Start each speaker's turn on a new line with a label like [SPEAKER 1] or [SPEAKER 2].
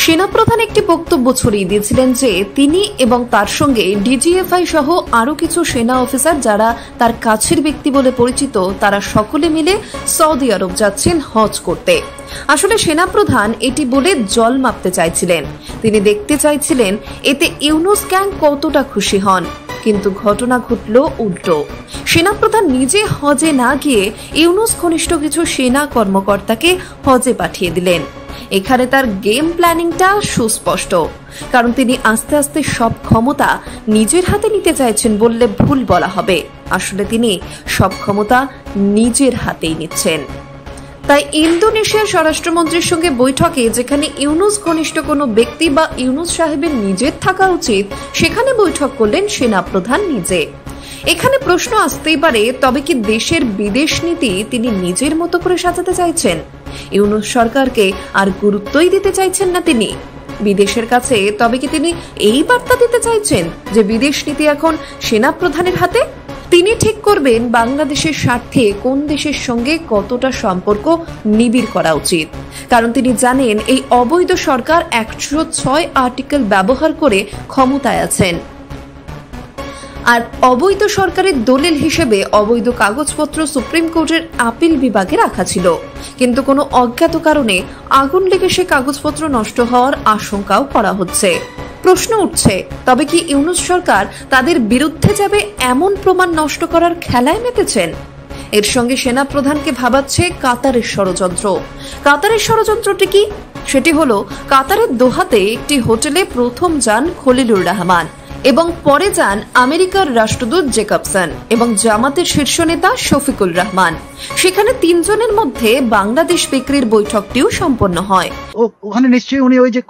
[SPEAKER 1] সেনাপ্রধান একটি বক্তব্য ছড়িয়ে দিয়েছিলেন যে তিনি এবং তার সঙ্গে ডিজিএফআই সহ আরো কিছু সেনা অফিসার যারা তার কাছের ব্যক্তি বলে পরিচিত তারা সকলে মিলে সৌদি আরব যাচ্ছেন হজ করতে। আসলে সেনাপ্রধান এটি বলে জল মাপতে চাইছিলেন। তিনি দেখতে চাইছিলেন এতে ইউনূস গ্যাং কতটা খুশি হন। কিন্তু ঘটনা ঘটল উল্টো। সেনাপ্রধান নিজে হজে না গিয়ে ইউনূস ঘনিষ্ঠ কিছু সেনা কর্মকর্তাকে হজে পাঠিয়ে দিলেন। এখানে তার গেম প্ল্যানিংটা সুস্পষ্ট, কারণ তিনি আস্তে আস্তে সব ক্ষমতা নিজের হাতে নিতে চাইছেন বললে ভুল বলা হবে। আসলে তিনি সব ক্ষমতা নিজের হাতেই নিচ্ছেন। তাই ইন্দোনেশিয়ার স্বরাষ্ট্রমন্ত্রীর সঙ্গে বৈঠকে যেখানে ইউনূস ঘনিষ্ঠ কোনো ব্যক্তি বা ইউনূস সাহেবের নিজের থাকা উচিত, সেখানে বৈঠক করলেন সেনাপ্রধান নিজে। এখানে প্রশ্ন আসতেই পারে, তবে কি দেশের বিদেশ নীতি তিনি নিজের মতো করে সাজাতে চাইছেন? ইউনূস সরকারকে আর গুরুত্বই দিতে চাইছেন না তিনি বিদেশের কাছে? তবে কি তিনি এই বার্তা দিতে চাইছেন যে বিদেশ নীতি এখন সেনাপ্রধানের হাতে? তিনি ঠিক করবেন বাংলাদেশের স্বার্থে কোন দেশের সঙ্গে কতটা সম্পর্ক নিবিড় করা উচিত, কারণ তিনি জানেন এই অবৈধ সরকার 106 আর্টিকেল ব্যবহার করে ক্ষমতায় আছেন। আর অবৈধ সরকারের দলিল হিসেবে অবৈধ কাগজপত্র সুপ্রিম কোর্টের আপিল বিভাগে রাখা ছিল, কিন্তু কোনো অজ্ঞাত কারণে আগুন লেগে সে কাগজপত্র নষ্ট হওয়ার আশঙ্কাও করা হচ্ছে। প্রশ্ন উঠছে, তবে কি ইউনূস সরকার তাদের বিরুদ্ধে যাবে এমন প্রমাণ নষ্ট করার খেলায় মেতেছেন? এর সঙ্গে সেনাপ্রধানকে ভাবাচ্ছে কাতারের ষড়যন্ত্র। কাতারের ষড়যন্ত্রটি কি? সেটি হলো কাতারের দোহাতে একটি হোটেলে প্রথম যান খলিলুর রহমান এবং পরে যান আমেরিকার রাষ্ট্রদূত জেকবসন এবং জামাতের শীর্ষ নেতা শফিকুল রহমান। সেখানে তিনজনের মধ্যে বাংলাদেশ বিক্রির বৈঠকটিও সম্পন্ন হয়।
[SPEAKER 2] ওখানে নিশ্চয়ই উনি ওই যে